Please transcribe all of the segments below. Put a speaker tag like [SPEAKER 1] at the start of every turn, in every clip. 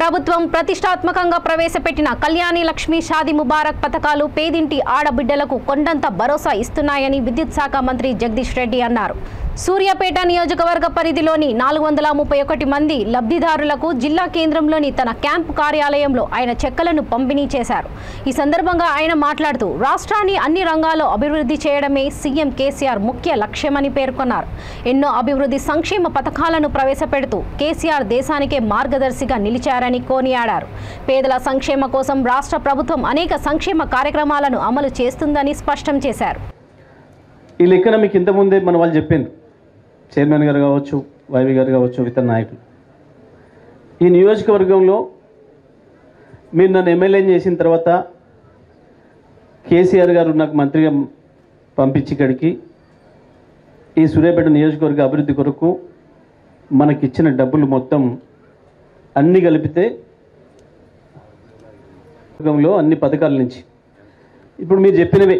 [SPEAKER 1] ప్రభుత్వం ప్రతిష్టాత్మకంగా ప్రవేశపెట్టిన కళ్యాణి లక్ష్మి షాదీ ముబారక్ పథకాలు పేదింటి ఆడబిడ్డలకు కొండంత భరోసా ఇస్తున్నాయని విద్యుత్ శాఖ మంత్రి జగదీష్ రెడ్డి అన్నారు. సూర్యాపేట నియోజకవర్గ పరిధిలోని 431 మంది లబ్ధిదారులకు జిల్లా కేంద్రంలోని తన క్యాంపు కార్యాలయంలో ఆయన చెక్కులను పంపిణీ చేశారు. ఈ సందర్భంగా ఆయన మాట్లాడుతూ రాష్ట్రాన్ని అన్ని రంగాల్లో అభివృద్ధి చేయడమే సీఎం కేసీఆర్ ముఖ్య లక్ష్యమని పేర్కొన్నారు. ఎన్నో అభివృద్ధి సంక్షేమ పథకాలను ప్రవేశపెడుతూ కేసీఆర్ దేశానికే మార్గదర్శిగా నిలిచారని కొనియాడారు. పేదల సంక్షేమ కోసం రాష్ట్ర ప్రభుత్వం అనేక సంక్షేమ కార్యక్రమాలను అమలు చేస్తుందని స్పష్టం చేశారు.
[SPEAKER 2] ఈ లెక్కన మీకు ఇంతకుముందే మన వాళ్ళు చెప్పింది, చైర్మన్ గారు కావచ్చు, వైవి గారు కావచ్చు, ఇతర నాయకులు. ఈ నియోజకవర్గంలో మీరు నన్ను ఎమ్మెల్యేని చేసిన తర్వాత కేసీఆర్ గారు నాకు మంత్రిగా పంపించి ఇక్కడికి ఈ సూర్యాపేట నియోజకవర్గ అభివృద్ధి కొరకు మనకిచ్చిన డబ్బులు మొత్తం అన్నీ కలిపితే అన్ని పథకాల నుంచి ఇప్పుడు మీరు చెప్పినవే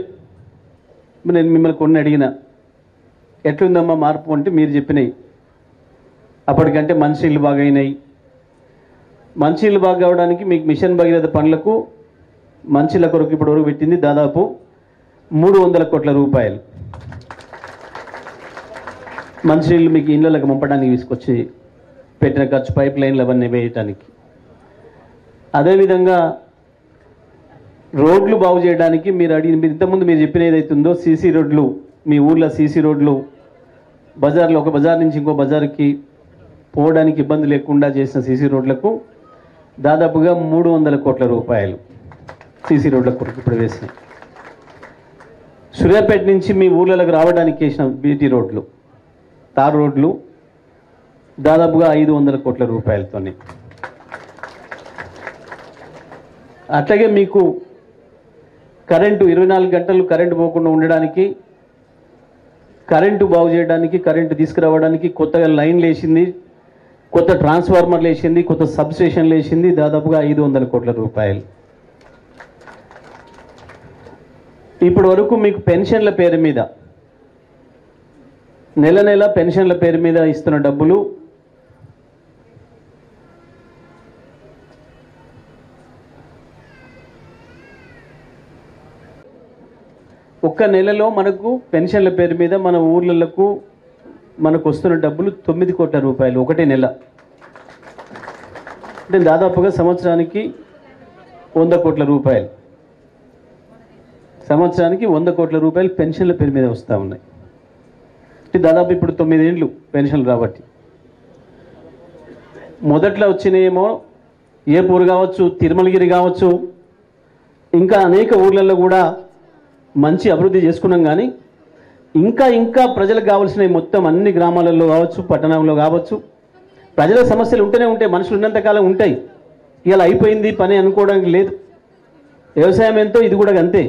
[SPEAKER 2] నేను మిమ్మల్ని కొన్ని అడిగిన ఎట్లుందమ్మా మార్పు అంటే మీరు చెప్పినాయి. అప్పటికంటే మంచినీళ్ళు బాగా అయినాయి. మంచినీళ్ళు బాగా కావడానికి మీకు మిషన్ భగీరథ పనులకు మంచిల కొరకు ఇప్పటి వరకు పెట్టింది దాదాపు 300 కోట్ల రూపాయలు. మంచినీళ్ళు మీకు ఇళ్ళకి పంపడానికి తీసుకొచ్చి పెట్టిన ఖర్చు, పైప్ లైన్లు అవన్నీ వేయటానికి. అదేవిధంగా రోడ్లు బాగు చేయడానికి మీరు ఇంతకుముందు మీరు చెప్పిన ఏదైతుందో సీసీ రోడ్లు, మీ ఊర్లో సీసీ రోడ్లు, బజార్లో ఒక బజార్ నుంచి ఇంకో బజార్కి పోవడానికి ఇబ్బంది లేకుండా చేసిన సీసీ రోడ్లకు దాదాపుగా 300 కోట్ల రూపాయలు సీసీ రోడ్ల కొరకు ఇప్పుడు వేసినాయి. సూర్యాపేట నుంచి మీ ఊర్లకు రావడానికి వేసిన బీటీ రోడ్లు, తార్ రోడ్లు దాదాపుగా 500 కోట్ల రూపాయలతోనే. అట్లాగే మీకు కరెంటు 24 గంటలు కరెంటు పోకుండా ఉండడానికి, కరెంటు బాగు చేయడానికి, కరెంటు తీసుకురావడానికి కొత్తగా లైన్లు వేసింది, కొత్త ట్రాన్స్ఫార్మర్లు వేసింది, కొత్త సబ్ స్టేషన్లు వేసింది, దాదాపుగా 500 కోట్ల రూపాయలు. ఇప్పటి వరకు మీకు పెన్షన్ల పేరు మీద నెల నెల పెన్షన్ల పేరు మీద ఇస్తున్న డబ్బులు ఒక్క నెలలో మనకు పెన్షన్ల పేరు మీద మన ఊర్లకు మనకు వస్తున్న డబ్బులు 9 కోట్ల రూపాయలు ఒకటే నెల. అంటే దాదాపుగా సంవత్సరానికి 100 కోట్ల రూపాయలు, సంవత్సరానికి 100 కోట్ల రూపాయలు పెన్షన్ల పేరు మీద వస్తూ ఉన్నాయి. అంటే దాదాపు ఇప్పుడు 9 ఏళ్ళు పెన్షన్లు రాబట్టి. మొదట్లో వచ్చినాయేమో ఏపూరు కావచ్చు, తిరుమలగిరి కావచ్చు, ఇంకా అనేక ఊర్లలో కూడా మంచి అభివృద్ధి చేసుకున్నాం. కానీ ఇంకా ప్రజలకు కావాల్సినవి మొత్తం అన్ని గ్రామాలలో కావచ్చు, పట్టణంలో కావచ్చు, ప్రజల సమస్యలు ఉంటూనే ఉంటాయి. మనుషులు ఉన్నంతకాలం ఉంటాయి. ఇలా అయిపోయింది పని అనుకోవడానికి లేదు. వ్యవసాయం ఎంతో ఇది కూడా అంతే,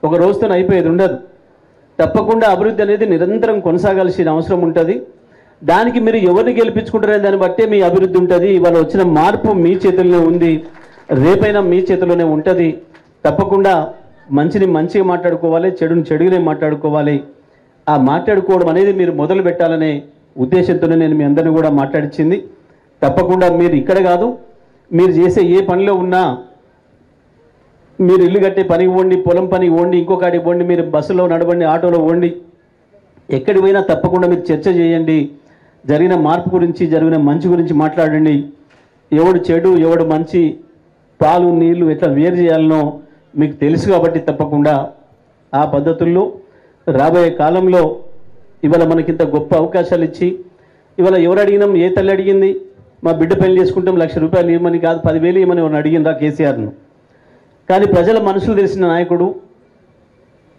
[SPEAKER 2] ఒక రోజుతో అయిపోయేది ఉండదు. తప్పకుండా అభివృద్ధి అనేది నిరంతరం కొనసాగాల్సిన అవసరం ఉంటుంది. దానికి మీరు ఎవరిని గెలిపించుకుంటారనే దాన్ని బట్టే మీ అభివృద్ధి ఉంటుంది. ఇవాళ వచ్చిన మార్పు మీ చేతుల్లోనే ఉంది, రేపైనా మీ చేతిలోనే ఉంటుంది. తప్పకుండా మంచిని మంచిగా మాట్లాడుకోవాలి, చెడుని చెడుగానే మాట్లాడుకోవాలి. ఆ మాట్లాడుకోవడం అనేది మీరు మొదలు పెట్టాలనే ఉద్దేశంతోనే నేను మీ అందరినీ కూడా మాట్లాడించింది. తప్పకుండా మీరు ఇక్కడ కాదు, మీరు చేసే ఏ పనిలో ఉన్నా, మీరు ఇల్లు కట్టే పనికి పోండి, పొలం పనికి పోండి, ఇంకొకటికి పోండి, మీరు బస్సులో నడవండి, ఆటోలో పోండి, ఎక్కడికి పోయినా తప్పకుండా మీరు చర్చ చేయండి. జరిగిన మార్పు గురించి, జరిగిన మంచి గురించి మాట్లాడండి. ఎవడు చెడు ఎవడు మంచి, పాలు నీళ్లు ఎట్లా వేరు చేయాలనో మీకు తెలుసు. కాబట్టి తప్పకుండా ఆ పద్ధతుల్లో రాబోయే కాలంలో ఇవాళ మనకింత గొప్ప అవకాశాలు ఇచ్చి, ఇవాళ ఎవరు అడిగినాం, ఏ తల్లి అడిగింది మా బిడ్డ పెళ్లి చేసుకుంటాం 1,00,000 రూపాయలు ఇవ్వమని కాదు, 10,000 ఇవ్వమని ఎవరిని అడిగిందా కేసీఆర్ను. కానీ ప్రజల మనసులు తెలిసిన నాయకుడు,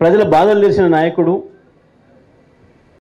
[SPEAKER 2] ప్రజల బాధలు తెలిసిన నాయకుడు,